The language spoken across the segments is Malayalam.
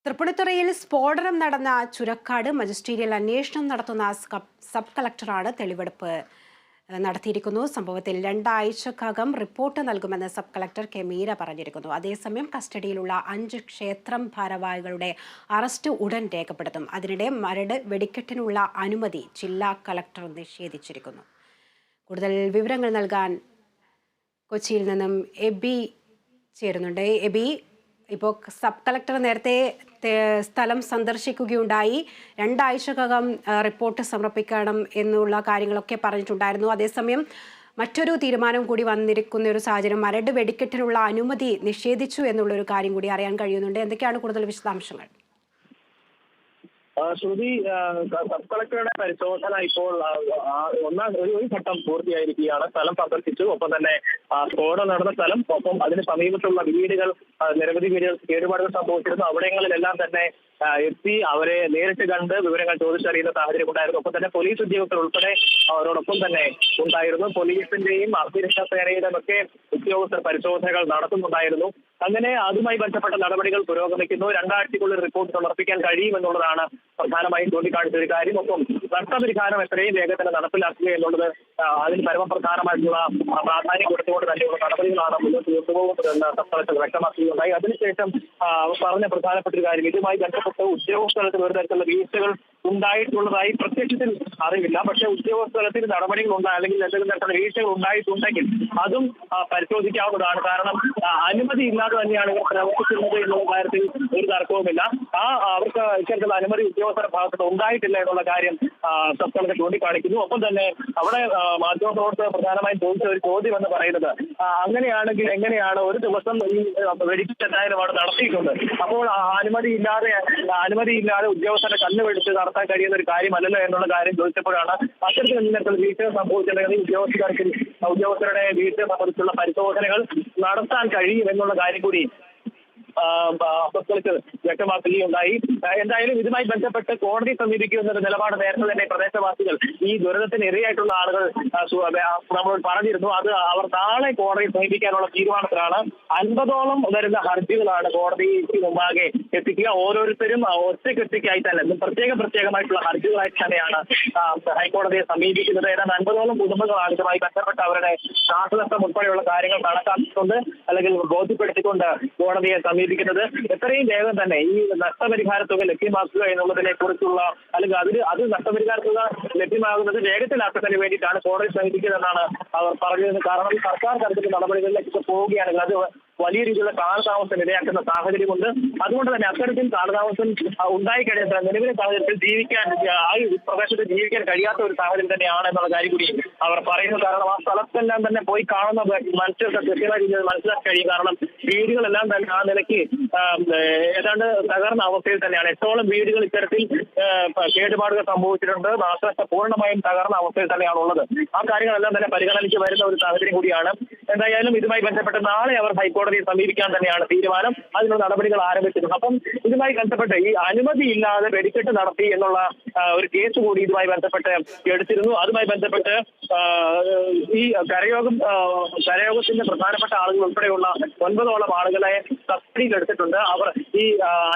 തൃപ്പൂണിത്തുറയിൽ സ്ഫോടനം നടന്ന ചുരക്കാട് മജിസ്ട്രേറ്റിയൽ അന്വേഷണം നടത്തുന്ന സബ് കളക്ടറാണ് തെളിവെടുപ്പ് നടത്തിയിരിക്കുന്നു. സംഭവത്തിൽ 2 ആഴ്ചക്കകം റിപ്പോർട്ട് നൽകുമെന്ന് സബ് കളക്ടർ കെ മീര പറഞ്ഞിരിക്കുന്നു. അതേസമയം കസ്റ്റഡിയിലുള്ള 5 ക്ഷേത്രം ഭാരവാഹികളുടെ അറസ്റ്റ് ഉടൻ രേഖപ്പെടുത്തും. അതിനിടെ മരട് വെടിക്കെട്ടിനുള്ള അനുമതി ജില്ലാ കളക്ടർ നിഷേധിച്ചിരിക്കുന്നു. കൂടുതൽ വിവരങ്ങൾ നൽകാൻ കൊച്ചിയിൽ നിന്നും എബി ചേരുന്നുണ്ട്. എബി, ഇപ്പോൾ സബ് കളക്ടർ നേരത്തെ സ്ഥലം സന്ദർശിക്കുകയുണ്ടായി. 2 ആഴ്ചക്കകം റിപ്പോർട്ട് സമർപ്പിക്കണം എന്നുള്ള കാര്യങ്ങളൊക്കെ പറഞ്ഞിട്ടുണ്ടായിരുന്നു. അതേസമയം മറ്റൊരു തീരുമാനം കൂടി വന്നിരിക്കുന്ന ഒരു സാഹചര്യം, മരട് വെടിക്കെട്ടിനുള്ള അനുമതി നിഷേധിച്ചു എന്നുള്ളൊരു കാര്യം കൂടി അറിയാൻ കഴിയുന്നുണ്ട്. എന്തൊക്കെയാണ് കൂടുതൽ വിശദാംശങ്ങൾ? ശ്രുതി, സബ് കളക്ടറുടെ പരിശോധന ഇപ്പോൾ ഒരു ഘട്ടം പൂർത്തിയായിരിക്കുകയാണ്. സ്ഥലം സന്ദർശിച്ചു. ഒപ്പം തന്നെ സ്ഫോടനം നടന്ന സ്ഥലം, ഒപ്പം അതിന് സമീപത്തുള്ള വീടുകൾ, നിരവധി വീടുകൾ കേടുപാടുകൾ സംഭവിച്ചിരുന്നു. അവിടങ്ങളിലെല്ലാം തന്നെ എത്തി അവരെ നേരിട്ട് കണ്ട് വിവരങ്ങൾ ചോദിച്ചറിയുന്ന സാഹചര്യം ഉണ്ടായിരുന്നു. ഒപ്പം തന്നെ പോലീസ് ഉദ്യോഗസ്ഥർ ഉൾപ്പെടെ അവരോടൊപ്പം തന്നെ ഉണ്ടായിരുന്നു. പോലീസിന്റെയും അഗ്നിരക്ഷാ സേനയുടെയും ഒക്കെ ഉദ്യോഗസ്ഥർ പരിശോധനകൾ നടത്തുന്നുണ്ടായിരുന്നു. അങ്ങനെ അതുമായി ബന്ധപ്പെട്ട നടപടികൾ പുരോഗമിക്കുന്നു. 2 ആഴ്ചയ്ക്കുള്ളിൽ റിപ്പോർട്ട് സമർപ്പിക്കാൻ കഴിയുമെന്നുള്ളതാണ് പ്രധാനമായും ചൂണ്ടിക്കാണിച്ച ഒരു കാര്യം. ഒപ്പം നഷ്ടപരിഹാരം എത്രയും വേഗത്തിൽ നടപ്പിലാക്കുക എന്നുള്ളത് അതിന് പരമപ്രധാനമായിട്ടുള്ള പ്രാധാന്യം കൊടുത്തുകൊണ്ട് തന്നെയുള്ള നടപടികളാണ് മുന്നോട്ട് കൊണ്ടുപോകുന്നതെന്ന് സബ് കളക്ടർ വ്യക്തമാക്കുകയുണ്ടായി. അതിനുശേഷം പറഞ്ഞ പ്രധാനപ്പെട്ട ഒരു കാര്യം, ഇതുമായി ബന്ധപ്പെട്ട് ഉദ്യോഗസ്ഥർക്ക് ഒരു തരത്തിലുള്ള വീഴ്ചകൾ ഉണ്ടായിട്ടുള്ളതായി പ്രത്യക്ഷത്തിൽ അറിവില്ല. പക്ഷേ ഉദ്യോഗസ്ഥലത്തിന് നടപടികൾ ഉണ്ടായി അല്ലെങ്കിൽ എന്തെങ്കിലും തരത്തിലുള്ള വീഴ്ചകൾ ഉണ്ടായിട്ടുണ്ടെങ്കിൽ അതും പരിശോധിക്കാവുന്നതാണ്. കാരണം അനുമതി ഇല്ലാതെ തന്നെയാണ് ഇവർ പ്രവർത്തിക്കുന്നത് എന്നുള്ള കാര്യത്തിൽ ഒരു തർക്കവുമില്ല. അവർക്ക് ഇത്തരത്തിലുള്ള അനുമതി ഉദ്യോഗസ്ഥരുടെ ഭാഗത്ത് ഉണ്ടായിട്ടില്ല എന്നുള്ള കാര്യം സബ് കളക്ടർ ചൂണ്ടിക്കാണിക്കുന്നു. ഒപ്പം തന്നെ അവിടെ മാധ്യമപ്രവർത്തകർ പ്രധാനമായും ചോദിച്ച ഒരു ചോദ്യം എന്ന് പറയുന്നത്, അങ്ങനെയാണെങ്കിൽ എങ്ങനെയാണ് ഒരു ദിവസം ഈ വെടിക്കെട്ടായാലും അവിടെ നടത്തിയിട്ടുണ്ട്, അപ്പോൾ അനുമതി ഇല്ലാതെ ഉദ്യോഗസ്ഥരുടെ കണ്ണുവെടിച്ച് നടത്താൻ കഴിയുന്ന ഒരു കാര്യമല്ലല്ലോ എന്നുള്ള കാര്യം ചോദിച്ചപ്പോഴാണ് അത്തരത്തിൽ വീഴ്ച സംഭവിച്ചിട്ടുണ്ടെങ്കിൽ ഉദ്യോഗസ്ഥരുടെ വീഴ്ച സംബന്ധിച്ചുള്ള പരിശോധനകൾ നടത്താൻ കഴിയും എന്നുള്ള കാര്യം കൂടി വ്യക്തമാക്കുകയുണ്ടായി. എന്തായാലും ഇതുമായി ബന്ധപ്പെട്ട് കോടതി സമീപിക്കുന്ന നിലപാട് നേരത്തെ തന്നെ പ്രദേശവാസികൾ, ഈ ദുരന്തത്തിന് ഇരയായിട്ടുള്ള ആളുകൾ നമ്മളോട് പറഞ്ഞിരുന്നു. അത് അവർ നാളെ കോടതിയെ സമീപിക്കാനുള്ള തീരുമാനത്തിലാണ്. 50ഓളം വരുന്ന ഹർജികളാണ് കോടതിക്ക് മുമ്പാകെ എത്തിക്കുക. ഓരോരുത്തരും ഒറ്റയ്ക്കൊറ്റയ്ക്കായി തന്നെ പ്രത്യേകമായിട്ടുള്ള ഹർജികളായി തന്നെയാണ് ഹൈക്കോടതിയെ സമീപിക്കുന്നത്. ഏതാണ്ട് 50ഓളം കുടുംബങ്ങളാണ് ഇതുമായി ബന്ധപ്പെട്ട് അവരുടെ നാശനഷ്ടം ഉൾപ്പെടെയുള്ള കാര്യങ്ങൾ കണക്കാക്കിക്കൊണ്ട് അല്ലെങ്കിൽ ബോധ്യപ്പെടുത്തിക്കൊണ്ട് കോടതിയെ സമീപിക്കുന്നത്. എത്രയും വേഗം തന്നെ ഈ നഷ്ടപരിഹാര തുക ലഭ്യമാക്കുക എന്നുള്ളതിനെ കുറിച്ചുള്ള അല്ലെങ്കിൽ അത് നഷ്ടപരിഹാര തുക ലഭ്യമാകുന്നത് വേഗത്തിലാക്കുന്നതിന് വേണ്ടിയിട്ടാണ് കോടതി സമീപിക്കുന്നതെന്നാണ് അവർ പറഞ്ഞത്. കാരണം സർക്കാർ തരത്തിലുള്ള നടപടികളിലേക്ക് പോവുകയാണെങ്കിൽ അത് വലിയ രീതിയിലുള്ള കാലതാമസം ഇടയാക്കുന്ന സാഹചര്യമുണ്ട്. അതുകൊണ്ട് തന്നെ അത്തരത്തിൽ കാലതാമസം ഉണ്ടായിക്കഴിഞ്ഞാൽ നിലവിലെ സാഹചര്യത്തിൽ പ്രദേശത്ത് ജീവിക്കാൻ കഴിയാത്ത ഒരു സാഹചര്യം തന്നെയാണ് എന്നുള്ള കാര്യം കൂടി അവർ പറയുന്നു. കാരണം ആ സ്ഥലത്തെല്ലാം തന്നെ പോയി കാണുന്ന മനുഷ്യർക്ക് കൃത്യമായ രീതിയിൽ മനസ്സിലാക്കാൻ കഴിയും. കാരണം വീടുകളെല്ലാം തന്നെ ആ നിലയ്ക്ക് ഏതാണ്ട് തകർന്ന അവസ്ഥയിൽ തന്നെയാണ്. 8ഓളം വീടുകൾ ഇത്തരത്തിൽ കേടുപാടുകൾ സംഭവിച്ചിട്ടുണ്ട്. നാശനഷ്ടം പൂർണ്ണമായും തകർന്ന അവസ്ഥയിൽ തന്നെയാണ് ഉള്ളത്. ആ കാര്യങ്ങളെല്ലാം തന്നെ പരിഗണനയ്ക്ക് വരുന്ന ഒരു സാഹചര്യം കൂടിയാണ്. എന്തായാലും ഇതുമായി ബന്ധപ്പെട്ട് നാളെ അവർ ഹൈക്കോടതിയെ സമീപിക്കാൻ തന്നെയാണ് തീരുമാനം. അതിനുള്ള നടപടികൾ ആരംഭിച്ചിട്ടുണ്ട്. അപ്പം ഇതുമായി ബന്ധപ്പെട്ട് ഈ അനുമതി ഇല്ലാതെ വെടിക്കെട്ട് നടത്തി എന്നുള്ള ഒരു കേസ് കൂടി ഇതുമായി ബന്ധപ്പെട്ട് എടുത്തിരുന്നു. അതുമായി ബന്ധപ്പെട്ട് ഈ കരയോഗത്തിന്റെ പ്രധാനപ്പെട്ട ആളുകൾ ഉൾപ്പെടെയുള്ള 9ഓളം ആളുകളെ കസ്റ്റഡിയിൽ എടുത്തിട്ടുണ്ട്. അവർ ഈ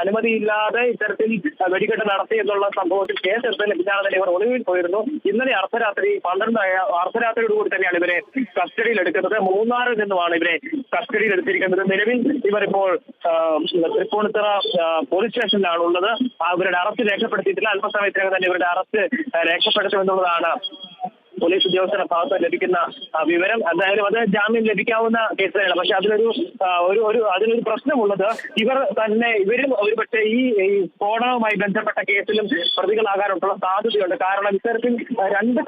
അനുമതിയില്ലാതെ ഇത്തരത്തിൽ വെടിക്കെട്ട് നടത്തി എന്നുള്ള സംഭവത്തിൽ കേസ് എടുത്തതിന് പിന്നാലെ തന്നെ ഇവർ ഒളിവിൽ പോയിരുന്നു. ഇന്നലെ അർദ്ധരാത്രി 12 അർദ്ധരാത്രിയോടുകൂടി തന്നെയാണ് ഇവരെ കസ്റ്റഡിയിൽ എടുക്കുന്നത്. മൂന്നാറിൽ നിന്നുമാണ് ഇവരെ കസ്റ്റഡിയിൽ എടുത്തിരിക്കുന്നത്. നിലവിൽ ഇവരിപ്പോൾ തൃപ്പൂണിത്തുറ പോലീസ് സ്റ്റേഷനിലാണ് ഉള്ളത്. അവരുടെ അറസ്റ്റ് രേഖപ്പെടുത്തിയിട്ടില്ല. അല്പസമയത്തിനകം തന്നെ ഇവരുടെ അറസ്റ്റ് രേഖപ്പെടുത്തുമെന്നുള്ളതാണ് പോലീസ് ഉദ്യോഗസ്ഥരുടെ ഭാഗത്ത് ലഭിക്കുന്ന വിവരം. എന്തായാലും അത് ജാമ്യം ലഭിക്കാവുന്ന കേസുകളാണ്. പക്ഷെ അതിനൊരു പ്രശ്നമുള്ളത്, ഇവരും ഒരുപക്ഷെ ഈ സ്ഫോടനവുമായി ബന്ധപ്പെട്ട കേസിലും പ്രതികളാകാനുള്ള സാധ്യതയുണ്ട്. കാരണം ഇത്തരത്തിൽ രണ്ട്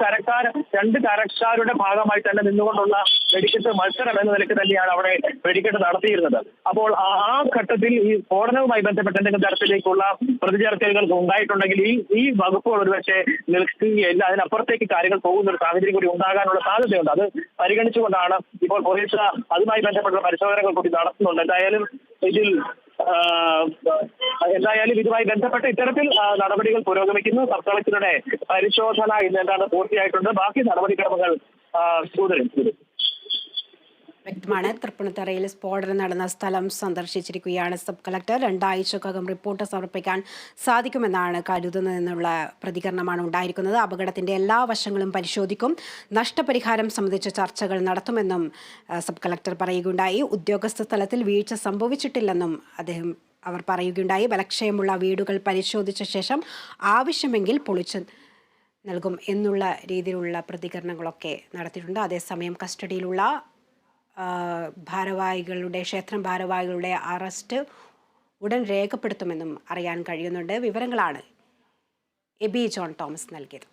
കരക്കാരുടെ ഭാഗമായി തന്നെ നിന്നുകൊണ്ടുള്ള വെടിക്കെട്ട് മത്സരം എന്ന നിലയ്ക്ക് തന്നെയാണ് അവിടെ വെടിക്കെട്ട് നടത്തിയിരുന്നത്. അപ്പോൾ ആ ഘട്ടത്തിൽ ഈ സ്ഫോടനവുമായി ബന്ധപ്പെട്ട എന്തെങ്കിലും തരത്തിലേക്കുള്ള പ്രതിചേർക്കലുകൾ ഉണ്ടായിട്ടുണ്ടെങ്കിൽ ഈ വകുപ്പുകൾ ഒരുപക്ഷെ നിൽക്കുകയില്ല. അതിനപ്പുറത്തേക്ക് കാര്യങ്ങൾ പോകുന്ന സാഹചര്യം കൂടി ഉണ്ടാകാനുള്ള സാധ്യതയുണ്ട്. അത് പരിഗണിച്ചുകൊണ്ടാണ് ഇപ്പോൾ പോലീസ് അതുമായി ബന്ധപ്പെട്ട പരിശോധനകൾ കൂടി നടത്തുന്നുണ്ട്. എന്തായാലും ഇതുമായി ബന്ധപ്പെട്ട് ഇത്തരത്തിൽ നടപടികൾ പുരോഗമിക്കുന്നു. സബ് കളക്ടറുടെ പരിശോധന ഇന്ന് എന്താണ് പൂർത്തിയായിട്ടുണ്ട്. ബാക്കി നടപടിക്രമങ്ങൾ തുടരും. വ്യക്തമാണ്. തൃപ്പൂണിത്തുറയിൽ സ്ഫോടനം നടന്ന സ്ഥലം സന്ദർശിച്ചിരിക്കുകയാണ് സബ് കളക്ടർ. 2 ആഴ്ചക്കകം റിപ്പോർട്ട് സമർപ്പിക്കാൻ സാധിക്കുമെന്നാണ് കരുതുന്നതെന്നുള്ള പ്രതികരണമാണ് ഉണ്ടായിരിക്കുന്നത്. അപകടത്തിന്റെ എല്ലാ വശങ്ങളും പരിശോധിക്കും, നഷ്ടപരിഹാരം സംബന്ധിച്ച ചർച്ചകൾ നടത്തുമെന്നും സബ് കളക്ടർ പറയുകയുണ്ടായി. ഉദ്യോഗസ്ഥ തലത്തിൽ വീഴ്ച സംഭവിച്ചിട്ടില്ലെന്നും അവർ പറയുകയുണ്ടായി. ബലക്ഷയമുള്ള വീടുകൾ പരിശോധിച്ച ശേഷം ആവശ്യമെങ്കിൽ പൊളിച്ച് നൽകും എന്നുള്ള രീതിയിലുള്ള പ്രതികരണങ്ങളൊക്കെ നടത്തിയിട്ടുണ്ട്. അതേസമയം കസ്റ്റഡിയിലുള്ള ക്ഷേത്രം ഭാരവാഹികളുടെ അറസ്റ്റ് ഉടൻ രേഖപ്പെടുത്തുമെന്നും അറിയാൻ കഴിയുന്നുണ്ട്. വിവരങ്ങളാണ് എബി ജോൺ തോമസ് നൽകിയത്.